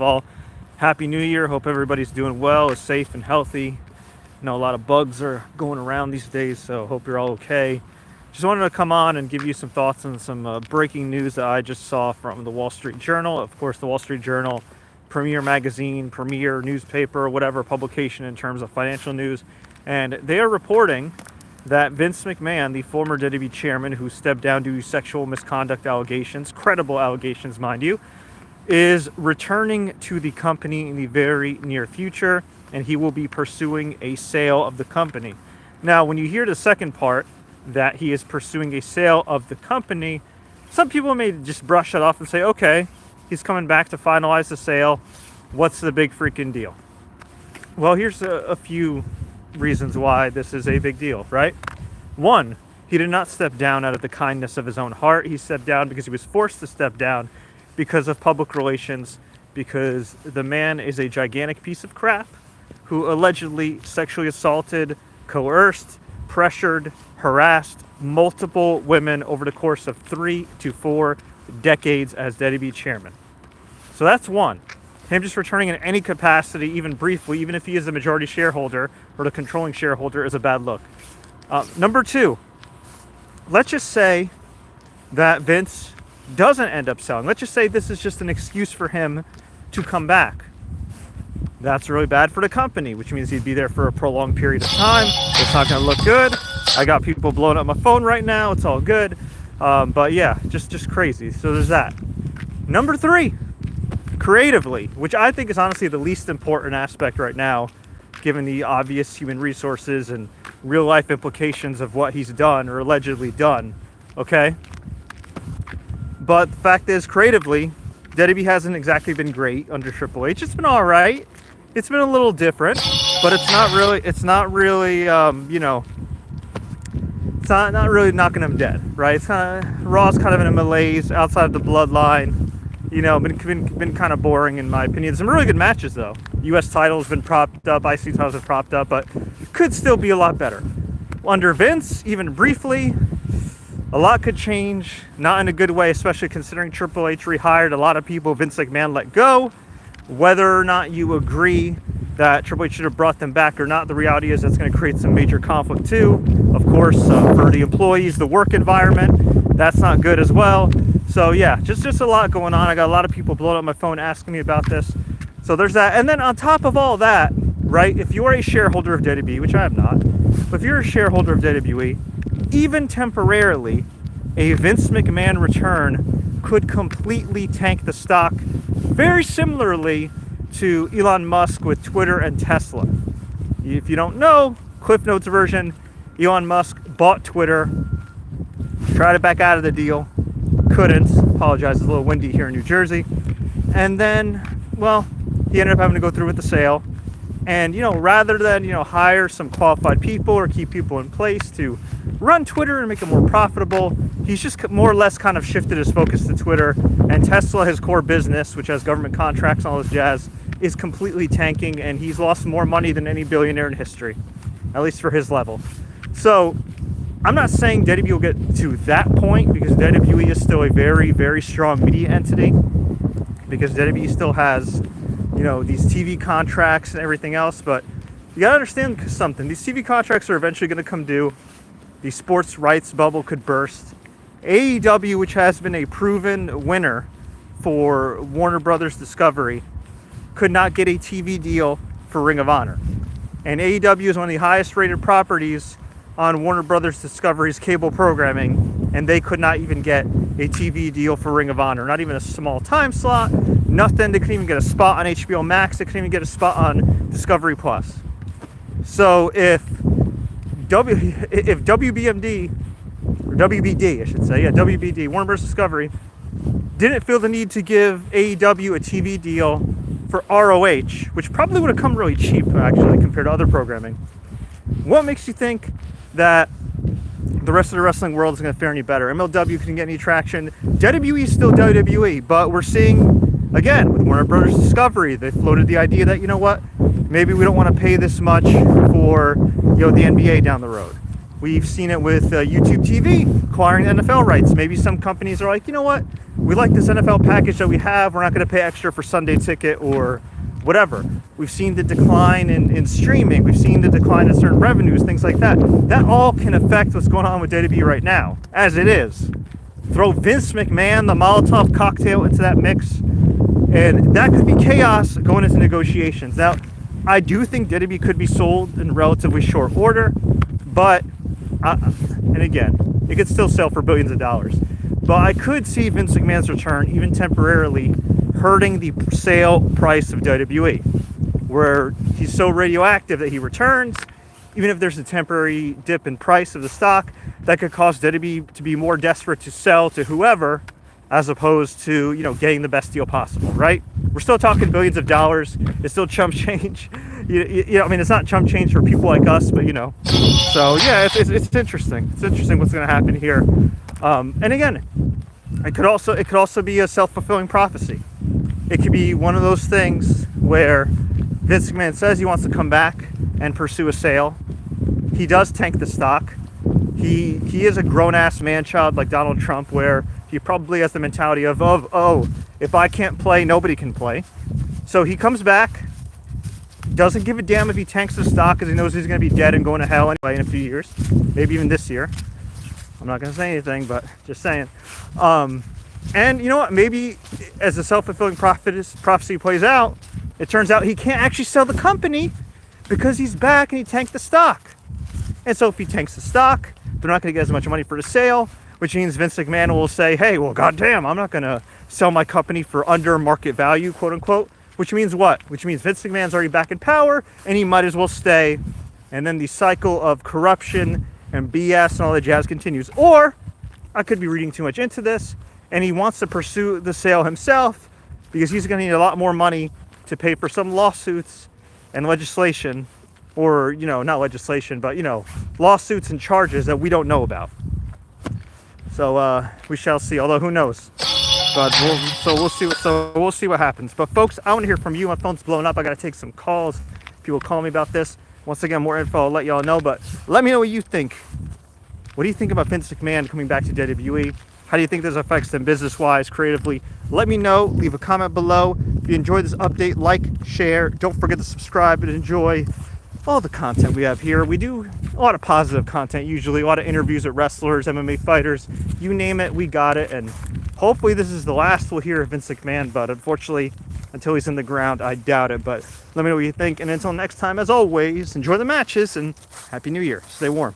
all, Happy New Year. Hope everybody's doing well, is safe and healthy. I know a lot of bugs are going around these days, so hope you're all okay. Just wanted to come on and give you some thoughts on some breaking news that I just saw from the Wall Street Journal. Of course, the Wall Street Journal, premier magazine, premier newspaper, whatever publication in terms of financial news. And they are reporting that Vince McMahon, the former WWE chairman who stepped down due to sexual misconduct allegations, credible allegations, mind you, is returning to the company in the very near future, and he will be pursuing a sale of the company. Now, when you hear the second part, that he is pursuing a sale of the company, some people may just brush that off and say, okay, he's coming back to finalize the sale. What's the big freaking deal? Well, here's a few reasons why this is a big deal, right? One, he did not step down out of the kindness of his own heart. He stepped down because he was forced to step down because of public relations, because the man is a gigantic piece of crap who allegedly sexually assaulted, coerced, pressured, harassed multiple women over the course of 3 to 4 decades as WWE chairman. So that's one. Him just returning in any capacity, even briefly, even if he is the majority shareholder or the controlling shareholder, is a bad look. Number two, let's just say that Vince doesn't end up selling. Let's just say this is just an excuse for him to come back. That's really bad for the company, which means he'd be there for a prolonged period of time. It's not going to look good. I got people blowing up my phone right now. It's all good. But yeah, just crazy. So there's that. Number three, creatively, which I think is honestly the least important aspect right now, given the obvious human resources and real life implications of what he's done or allegedly done. Okay? But the fact is, creatively, WWE hasn't exactly been great under Triple H. It's been all right. It's been a little different, but it's not really, it's not really knocking him dead, right? It's kind of, Raw's kind of in a malaise outside of the bloodline. Been kind of boring in my opinion. There's some really good matches though. U.S. title has been propped up, IC titles have propped up, but could still be a lot better. Under Vince, even briefly, a lot could change, not in a good way, especially considering Triple H rehired a lot of people Vince McMahon let go. Whether or not you agree that Triple H should have brought them back or not, the reality is that's going to create some major conflict too. Of course, for the employees, the work environment, that's not good as well. So yeah, just a lot going on. I got a lot of people blowing up my phone asking me about this. So there's that. And then on top of all that, right, if you are a shareholder of WWE, which I am not, but if you're a shareholder of WWE, even temporarily, a Vince McMahon return could completely tank the stock, very similarly to Elon Musk with Twitter and Tesla. If you don't know, Cliff Notes version, Elon Musk bought Twitter, tried to back out of the deal, couldn't, apologize, it's a little windy here in New Jersey, and then, well, he ended up having to go through with the sale. And, rather than, hire some qualified people or keep people in place to run Twitter and make it more profitable, he's just more or less kind of shifted his focus to Twitter. And Tesla, his core business, which has government contracts and all this jazz, is completely tanking, and he's lost more money than any billionaire in history, at least for his level. So I'm not saying WWE will get to that point, because WWE is still a very, very strong media entity, because WWE still has these TV contracts and everything else, but you gotta understand something. These TV contracts are eventually gonna come due. The sports rights bubble could burst. AEW, which has been a proven winner for Warner Brothers Discovery, could not get a TV deal for Ring of Honor. And AEW is one of the highest rated properties on Warner Brothers Discovery's cable programming, and they could not even get a TV deal for Ring of Honor. Not even a small time slot, nothing. They couldn't even get a spot on HBO Max. They couldn't even get a spot on Discovery Plus. So if WBMD, or WBD, I should say, WBD, Warner Bros. Discovery, didn't feel the need to give AEW a TV deal for ROH, which probably would have come really cheap, actually, compared to other programming, what makes you think that the rest of the wrestling world is going to fare any better? MLW couldn't get any traction. WWE is still WWE, but we're seeing, again, with Warner Brothers Discovery, they floated the idea that, maybe we don't want to pay this much for, the NBA down the road. We've seen it with YouTube TV acquiring NFL rights. Maybe some companies are like, we like this NFL package that we have. We're not going to pay extra for Sunday ticket or whatever. We've seen the decline in streaming. We've seen the decline in certain revenues, things like that. That all can affect what's going on with WWE right now, as it is. Throw Vince McMahon, the Molotov cocktail, into that mix, and that could be chaos going into negotiations. Now, I do think WWE could be sold in relatively short order, but, and again, it could still sell for billions of dollars. But I could see Vince McMahon's return, even temporarily, hurting the sale price of WWE, where he's so radioactive that he returns. Even if there's a temporary dip in price of the stock, that could cause WWE to be more desperate to sell to whoever, as opposed to, you know, getting the best deal possible, right? We're still talking billions of dollars. It's still chump change. You know, I mean, it's not chump change for people like us, but, you know. So, yeah, it's interesting. It's interesting what's going to happen here. And again, it could also be a self-fulfilling prophecy. It could be one of those things where Vince McMahon says he wants to come back and pursue a sale. He does tank the stock. He is a grown-ass man-child like Donald Trump, where he probably has the mentality of, oh, if I can't play, nobody can play. So he comes back, doesn't give a damn if he tanks the stock because he knows he's going to be dead and going to hell anyway in a few years, maybe even this year. I'm not going to say anything, but just saying. And you know what? Maybe as the self-fulfilling prophecy plays out, it turns out he can't actually sell the company because he's back and he tanked the stock. And so if he tanks the stock, they're not going to get as much money for the sale, which means Vince McMahon will say, hey, well, goddamn, I'm not going to sell my company for under market value, quote unquote. Which means what? Which means Vince McMahon's already back in power and he might as well stay. And then the cycle of corruption and BS and all that jazz continues. Or I could be reading too much into this, and he wants to pursue the sale himself because he's going to need a lot more money to pay for some lawsuits and legislation, or, you know, not legislation, but, you know, lawsuits and charges that we don't know about. So we shall see, although who knows. But we'll see what happens. But folks, I want to hear from you. My phone's blowing up. I got to take some calls. People call me about this. Once again, more info, I'll let y'all know. But let me know what you think. What do you think about Vince McMahon coming back to WWE? How do you think this affects them business-wise, creatively? Let me know. Leave a comment below. If you enjoyed this update, like, share. Don't forget to subscribe and enjoy all the content we have here. We do a lot of positive content, usually. A lot of interviews with wrestlers, MMA fighters. You name it, we got it. And hopefully this is the last we'll hear of Vince McMahon. But unfortunately, until he's in the ground, I doubt it. But let me know what you think. And until next time, as always, enjoy the matches and Happy New Year. Stay warm.